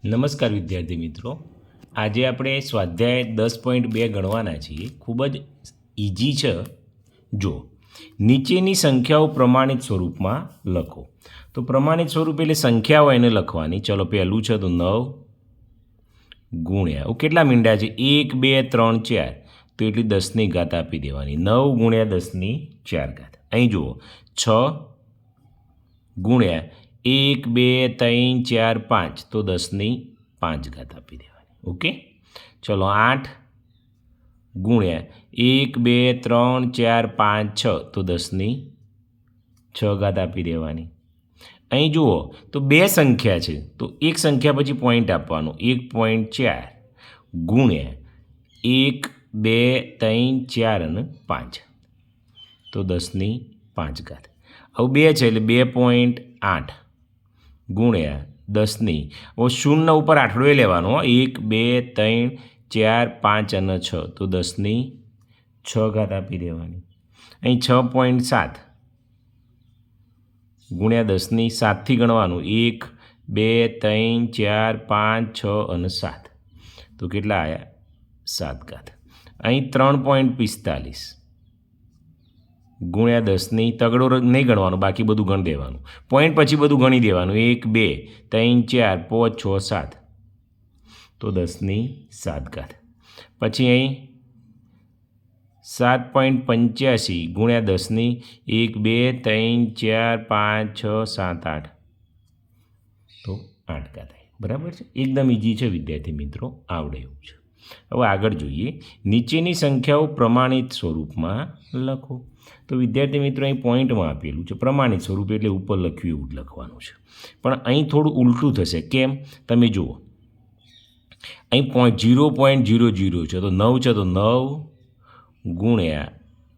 નમસ્કાર વિદ્યાર્થી મિત્રો, આજે આપણે સ્વાધ્યાય 10.2 ગણવાના છીએ. ખૂબ જ ઇઝી છે. જો નીચેની સંખ્યાઓ પ્રમાણિત સ્વરૂપમાં લખો. તો પ્રમાણિત સ્વરૂપ એટલે સંખ્યાઓ એને લખવાની. ચલો, પહેલું છે તો 9 ગુણ્યા કેટલા મીંડા છે? 1 2 3 4, તો એટલી 10ની ઘાત આપી દેવાની. 9 ગુણ્યા 10ની 4 ઘાત. અહીં જુઓ, 6 ગુણ્યા 1 2 3 4 5, તો 10ની 5 ઘાત આપી દેવાની. ઓકે, ચલો 8 ગુણ્યા 1 2 3 4 5 6, તો 10ની 6 ઘાત આપી દેવાની. અહીં જુઓ તો બે સંખ્યા છે, તો એક સંખ્યા પછી પોઈન્ટ આપવાનો. 1.4 ગુણ્યા 1 2 3 4 અને 5, તો 10ની 5 ઘાત. હવે 2 છે એટલે 2.8 ગુણ્યા 10ની, હવે 0 ઉપર આઠડો લેવાનો. 1 2 3 4 5 અને 6, તો 10ની 6 ઘાત આપી દેવાની. અહીં 6.7 ગુણ્યા 10ની 7થી ગણવાનું. 1 2 3 4 5 6 અને 7, તો કેટલા આવ્યા? 7 ઘાત. અહીં 3.45 ગુણ્યા 10ની, તગડો નહીં ગણવાનો, બાકી બધું ગણી દેવાનું. પોઈન્ટ પછી બધું ગણી દેવાનું. 1 2 3 4 5 6 7, તો 10ની 7 ઘાત. પછી અહીં 7.85 ગુણ્યા 10ની 1 2 3 4 5 6 7 8, તો 8 ઘાત. બરાબર છે, એકદમ ઇઝી છે વિદ્યાર્થી મિત્રો, આવડે એવું છે. હવે આગળ જોઈએ. નીચેની સંખ્યાઓ પ્રમાણિત સ્વરૂપમાં લખો. તો વિદ્યાર્થી મિત્રો, અહીં પોઈન્ટમાં આપેલું છે પ્રમાણિત સ્વરૂપ, એટલે ઉપર લખ્યું એવું જ લખવાનું છે. પણ અહીં થોડું ઉલટું થશે. કેમ? તમે જુઓ, અહીં 0.00 છે, તો 9 છે, તો 9 ગુણ્યા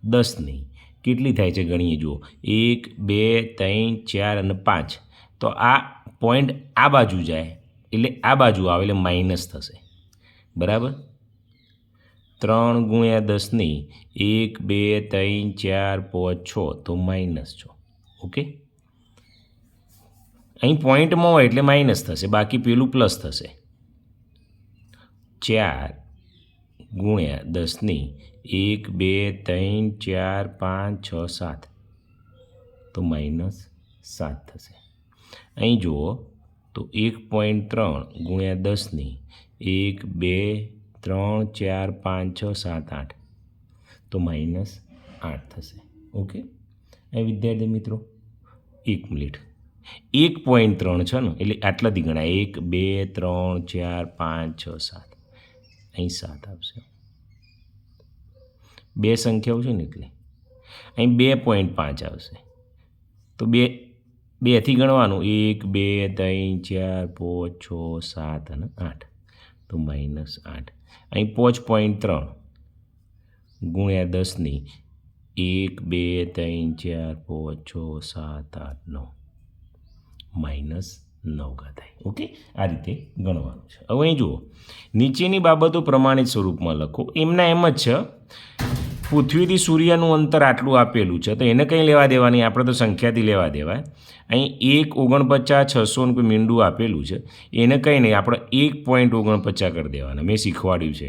10ની કેટલી થાય છે ગણીએ. જુઓ, 1 2 3 4 અને 5, તો આ પોઈન્ટ આ બાજુ જાય એટલે આ બાજુ આવે એટલે માઇનસ થશે. બરાબર. 3 ગુણ્યા 10ની 1 2 3 4 5 6, તો -6. ઓકે, અહીં પોઈન્ટમાં હોય એટલે માઇનસ થશે, બાકી પેલું પ્લસ થશે. 4 ગુણ્યા 10ની 1 2 3 4 5 6 7, તો -7 થશે. અહીં જુઓ તો 1.3 ગુણ્યા 10ની 1 2 3 4 5 6 7 8, તો -8 થશે. ઓકે, અહીં વિદ્યાર્થી મિત્રો, 1 મિનિટ, 1.3 છે ને, એટલે આટલાથી ગણાય. 1 2 3 4 5 6 7, અહીં 7 આવશે. બે સંખ્યાઓ છે ને એટલે અહીં 2.5 આવશે. તો 2થી ગણવાનું. 1 2 3 4 5 6 7 અને 8, તો -8. અહીં 5.3 ગુણ્યા 10ની 1 2 3 4 5 6 7 8 9, -9 ઘાત. ઓકે, આ રીતે ગણવાનું છે. હવે અહીં જુઓ, નીચેની બાબતો પ્રમાણિત સ્વરૂપમાં લખો. એમના એમ જ છે. પૃથ્વીથી સૂર્યનું અંતર આટલું આપેલું છે, તો એને કંઈ લેવા દેવાની, આપણે તો સંખ્યાથી લેવા દેવાય. અહીં 1 49 600 મીંડું આપેલું છે, એને કંઈ નહીં, આપણે 1.49 કરી દેવાના. મેં શીખવાડ્યું છે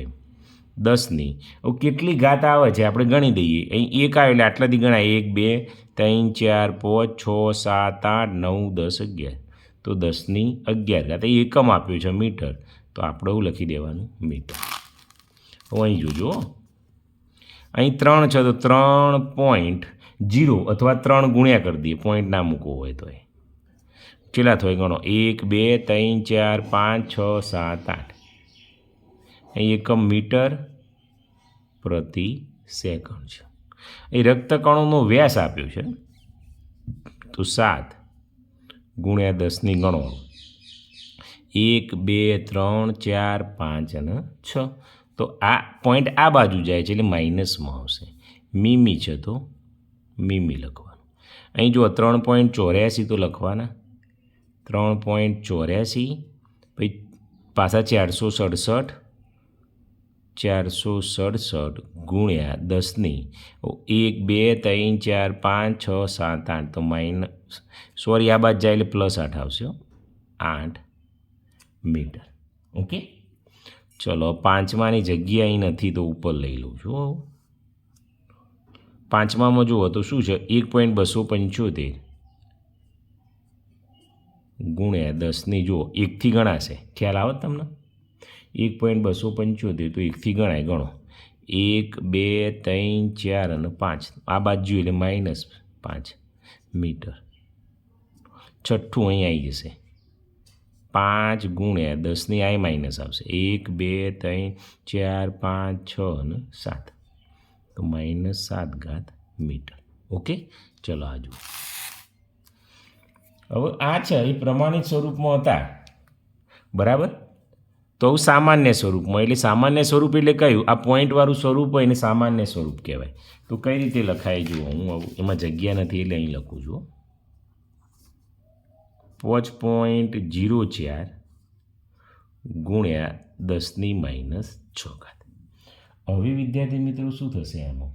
10ની. હવે કેટલી ઘાત આવે છે આપણે ગણી દઈએ. અહીં 1 આવે એટલે આટલાથી ગણાય. 1 2 3 4 5 6 7 8 9 10 11, તો 10ની 11 ઘાત. અહીં એકમ આપ્યું છે મીટર, તો આપણે એવું લખી દેવાનું મીટર. હવે અહીં જોજો, અહીં 3 છે, તો 3.0 અથવા 3 ગુણ્યા કરી દઈએ. પોઈન્ટ ના મૂકવો હોય તો. કેટલા થાય ગણો? 1 2 3 4 5 6 7 8. અહીં એકમ મીટર પ્રતિ સેકન્ડ છે. અહીં રક્તકણોનો વ્યાસ આપ્યો છે, તો 7 ગુણ્યા 10ની ગણો. 1 2 3 4 5 અને 6, તો આ પોઈન્ટ આ બાજુ જાય છે એટલે માઇનસમાં આવશે. મીમી છે, તો મીમી લખવાનું. અહીં જુઓ 3.84 તો લખવાના. 3.84, પછી પાછા 467 ગુણ્યા 10ની 1 2 3 4 5 6 7 8, તો આ બાદ જાય એટલે +8 આવશે. 8 મીટર. ઓકે, ચલો પાંચમાની જગ્યા અહીં નથી તો ઉપર લઈ લઉં છું. પાંચમામાં જુઓ તો શું છે, 1.275 ગુણ્યા 10 જુઓ 1થી ગણાશે, ખ્યાલ આવે તમને? 1.275 તો 1થી ગણાય, ગણો 1 2 3 4 અને 5, આ બાજુ એટલે -5 મીટર. છઠ્ઠું અહીં આવી જશે, 5 ગુણ્યા 10 આ માઇનસ આવશે, 1 2 3 4 5 6 અને 7, તો -7 મીટર. ઓકે, ચલો આ જુઓ. હવે આ છે એ પ્રમાણિત સ્વરૂપમાં હતા, બરાબર, તો સામાન્ય સ્વરૂપમાં, એટલે સામાન્ય સ્વરૂપ એટલે કયું? આ પોઈન્ટવાળું સ્વરૂપ હોય એને સામાન્ય સ્વરૂપ કહેવાય. તો કઈ રીતે લખાય જુઓ, હું એમાં જગ્યા નથી એટલે અહીં લખું છું, 5.04 ગુણ્યા 10 - 6. હવે વિદ્યાર્થી મિત્રો શું થશે આમાં?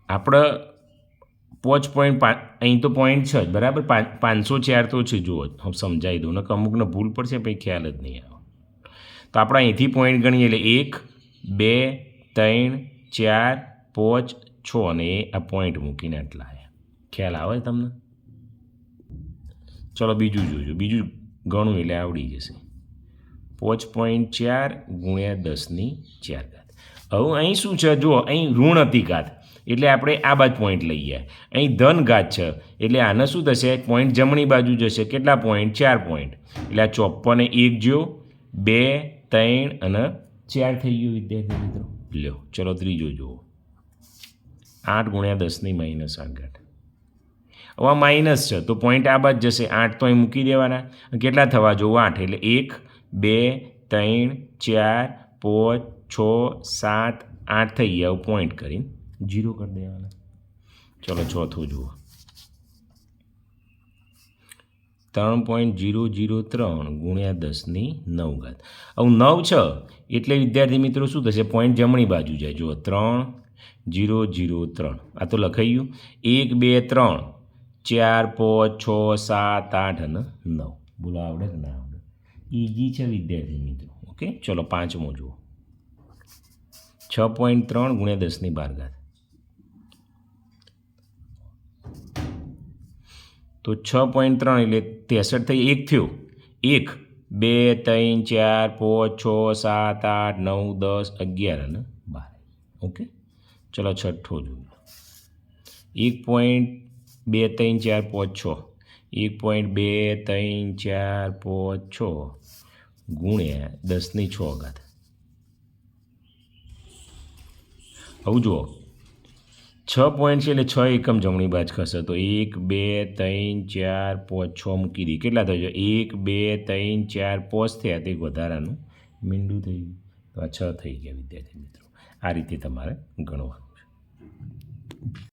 આપણે 5.5 અહીં તો પોઈન્ટ છે જ, બરાબર, 504 તો છે, જુઓ હું સમજાવી દઉં ને, અમુકને ભૂલ પડશે પછી ખ્યાલ જ નહીં આવે. તો આપણે અહીંથી પોઈન્ટ ગણીએ એટલે 1 2 3 4 5 6 અને આ પોઈન્ટ મૂકીને આટલા આવ્યા. ખ્યાલ આવે તમને? ચલો બીજું જોજો, બીજું ગણું એટલે આવડી જશે, 5.4 ગુણ્યા 10 4. હવે અહીં શું છે જુઓ, અહીં ઋણ હતી ઘાત એટલે આપણે આ બાજુ પોઈન્ટ લઈએ, અહીં ધન ઘાત છે એટલે આને શું થશે, પોઈન્ટ જમણી બાજુ જશે. કેટલા પોઈન્ટ? 4 પોઈન્ટ, એટલે આ 54 1 જો 2 3 અને 4 થઈ ગયું વિદ્યાર્થી મિત્રો. લ્યો ચલો ત્રીજો જુઓ, 8 ગુણ્યા 10 - 8. હવે માઇનસ છે તો પોઈન્ટ આ બાજુ જશે, 8 તો અહીં મૂકી દેવાના. કેટલા થવા જોવો? 8, એટલે 1 2 3 4 5 6 7 8 થઈ ગયા. પોઈન્ટ કરીને 0 કરી દેવાના. ચલો ચોથું જુઓ, 3.003 ગુણ્યા 10 - 9. હવે 9 છે એટલે વિદ્યાર્થી મિત્રો શું થશે, પોઈન્ટ જમણી બાજુ જાય. જુઓ 3.003, આ તો લખાઈ ગયું. 1 2 3 4 5 6 7 8 અને 9. બોલો આવડે કે ના આવડે? ઇઝી છે વિદ્યાર્થી મિત્રો. ઓકે, ચલો પાંચમો જુઓ, 6.3 ગુણ્યા 10 તો 6.3 એટલે 63 થઈ, 1 થયો, 1 2 3 4 5 6 7 8 9 10 11 અને 12. ઓકે, ચલો છઠ્ઠો જોઈએ, 1.2 3 4 5 6, 1.2 3 4 5 6 ગુણ્યા 10 6. હવે જુઓ 6 પોઈન્ટ છે એટલે 6 એકમ જમણી બાજુ ખસે, તો 1 2 3 4 5 6 મૂકી દઈએ. કેટલા થયો? 1 2 3 4 5 થયા, તે વધારાનું મીંડું થઈ ગયું, તો આ 6 થઈ ગયા વિદ્યાર્થી મિત્રો. આ રીતે તમારે ગણવાનું છે.